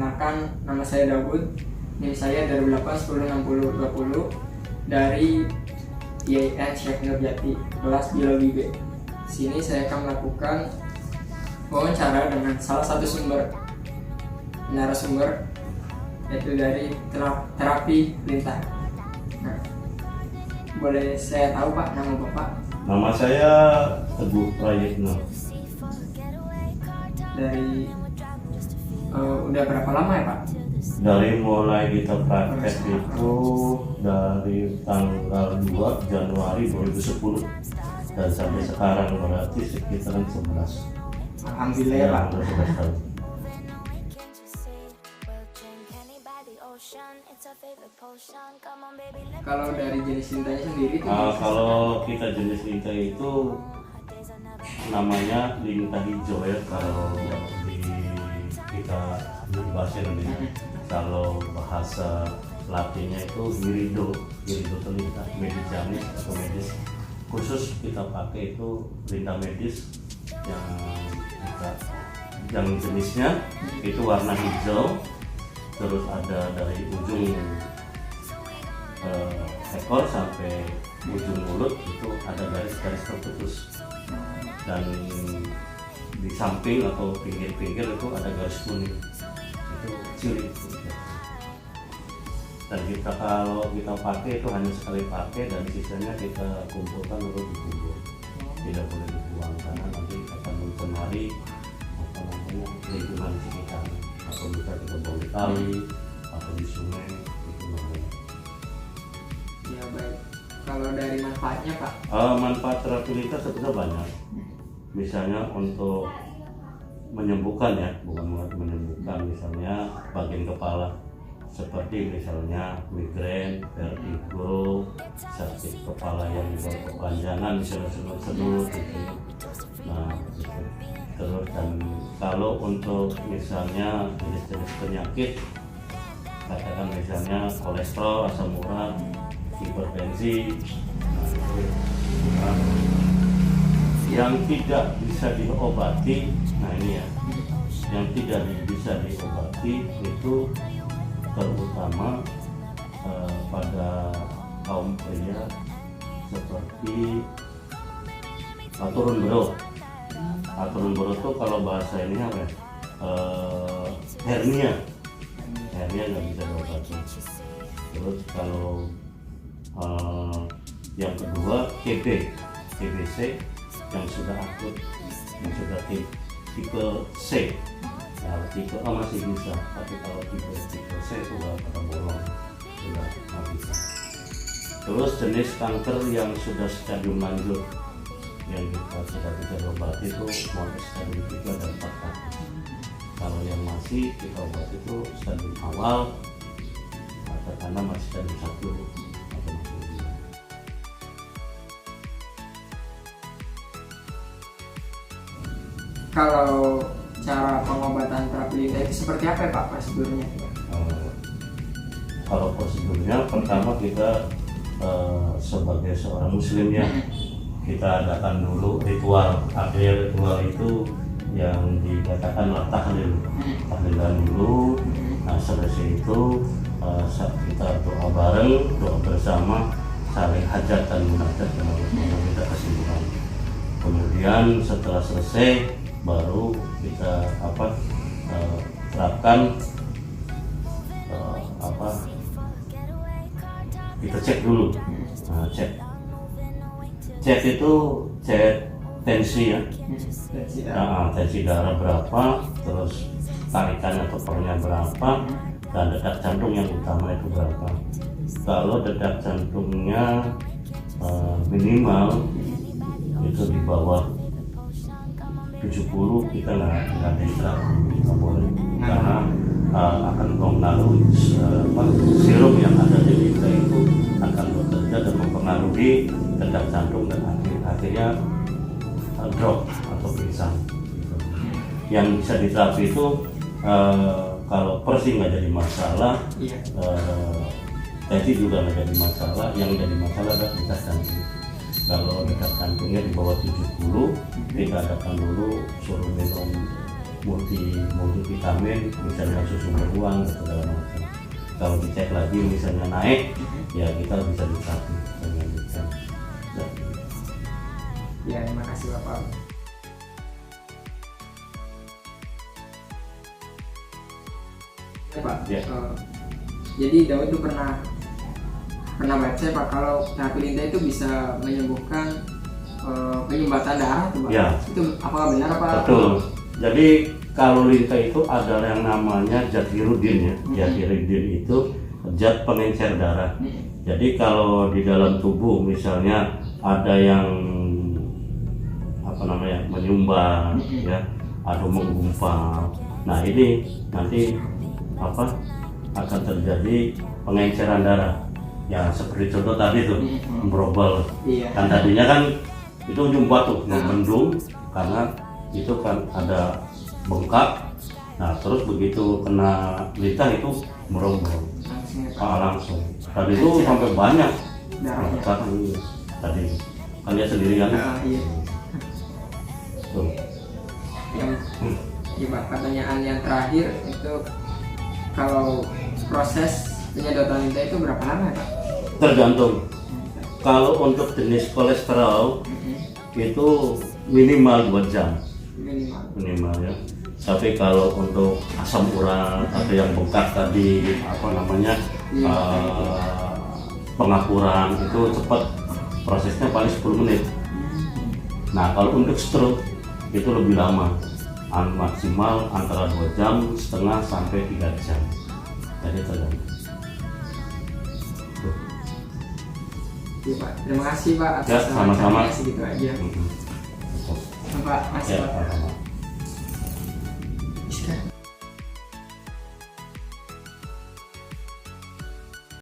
Perkenalkan, nama saya Daud. NIM saya 2008 dari IAIN Syekh Nurjati, kelas Biologi B. Sini saya akan melakukan wawancara dengan salah satu narasumber, yaitu dari terapi lintah. Nah, boleh saya tahu Pak nama Bapak? Nama saya Teguh Prayitno. Dari udah berapa lama ya Pak? Dari mulai kita praktek itu dari tanggal 2 Januari 2010 dan sampai sekarang berarti sekitaran 11. Alhamdulillah ya Pak. 11 tahun. Kalau dari jenis lintahnya sendiri itu Kalau kita jenis lintah itu namanya lintah hijau ya, kalau di kita di bahasa Indonesia. Kalau bahasa Latinnya itu virido lintah medis jamis atau medis. Khusus kita pakai itu lintah medis yang jenisnya itu warna hijau, terus ada dari ujung ekor sampai ujung mulut itu ada garis-garis terputus, dan di samping atau pinggir-pinggir itu ada garis kuning, itu ciri itu. Dan kalau kita pakai itu hanya sekali pakai dan sisanya kita kumpulkan lalu dikubur, tidak boleh dibuang karena nanti akan mencemari lingkungan sekitar, atau bisa kita buang di kali atau di sungai, itu namanya. ya baik. Kalau dari manfaatnya Pak? Manfaat terapi lintah sebetulnya banyak. Misalnya untuk menyembuhkan ya, bukan menyembuhkan, misalnya bagian kepala seperti misalnya migrain, vertigo, sakit kepala yang berkepanjangan, misalnya senut-senut gitu. Nah, gitu. Terus dan kalau untuk misalnya jenis-jenis penyakit, katakan misalnya kolesterol, asam urat, hipertensi, yang tidak bisa diobati, nah ini ya, yang tidak bisa diobati itu terutama pada kaum pria seperti turun berat. Turun berat itu kalau bahasa ini apa ya? Hernia nggak bisa diobati. Terus kalau yang kedua TBC yang sudah akut, yang sudah tipe C. Nah, tipe A masih bisa, tapi kalau tipe C itu pada bolong, sudah nggak bisa. Terus jenis kanker yang sudah stadium lanjut, yang kita sudah bisa obati itu mulai stadium 3 dan 4 kaki. Kalau yang masih kita obati itu stadium awal, karena masih stadium 1 atau masih 2. Kalau cara pengobatan terapi lintah itu seperti apa ya Pak prosedurnya? Kalau prosedurnya pertama kita sebagai seorang muslim ya, kita adakan dulu ritual. Akhirnya ritual itu yang dikatakan tahlilan dulu. Nah selesai itu kita doa bareng, doa bersama, saling hajat dan munajat dan meminta kesembuhan. Kemudian setelah selesai baru kita terapkan kita cek dulu. Nah, cek itu cek tensi ya, tensi darah berapa, terus tarikan atau pernya berapa, dan detak jantung yang utama itu berapa. Kalau detak jantungnya minimal itu di bawah 70, kita nggak ada terapi, nggak boleh, karena akan mempengaruhi sirup yang ada di lintah itu akan bekerja dan mempengaruhi detak jantung dan akhirnya drop atau pingsan. Yang bisa diterapi itu kalau persi nggak jadi masalah, tensi juga nggak jadi masalah. Yang jadi masalah adalah detak jantung. Kalau detak jantungnya di bawah 70, kita adakan dulu suruh minum multivitamin, misalnya susu beruang atau segala macam. Kalau dicek lagi misalnya naik, ya kita bisa diterapi dengan zat. Ya, terima kasih Bapak. Ya, Pak. Ya. Jadi Daud itu pernah baca Pak kalau terapi lintah itu bisa menyembuhkan penyumbatan darah tuh Pak. Ya. Itu apakah benar apa? Betul. Jadi kalau lintah itu adalah yang namanya zat hirudin ya. Zat hirudin itu zat pengencer darah. Jadi kalau di dalam tubuh misalnya ada yang menyumbat ya atau menggumpal. Nah ini nanti akan terjadi pengenceran darah. Ya seperti contoh tadi tuh merobal. Iya. Kan tadinya kan itu nyumbat tuh membendung karena itu kan ada bengkak. Nah terus begitu kena lintah itu merombol langsung. Tadi itu sampai banyak darahnya. Tadi kan dia sendiri kan. Iya. Tuh. Yang pertanyaan yang terakhir itu kalau proses penyedotan lintah itu berapa lama ya Pak? Tergantung. Kalau untuk jenis kolesterol itu minimal 2 jam. Minimal ya. Tapi kalau untuk asam urat atau yang bengkak tadi pengapuran itu cepat, prosesnya paling 10 menit. Nah kalau untuk stroke itu lebih lama, maksimal antara 2 jam setengah sampai 3 jam. Jadi tergantung. Iya Pak, terima kasih Pak atas Ya, sama-sama. segitu aja. Pak, masih Ya, Pak. sama-sama.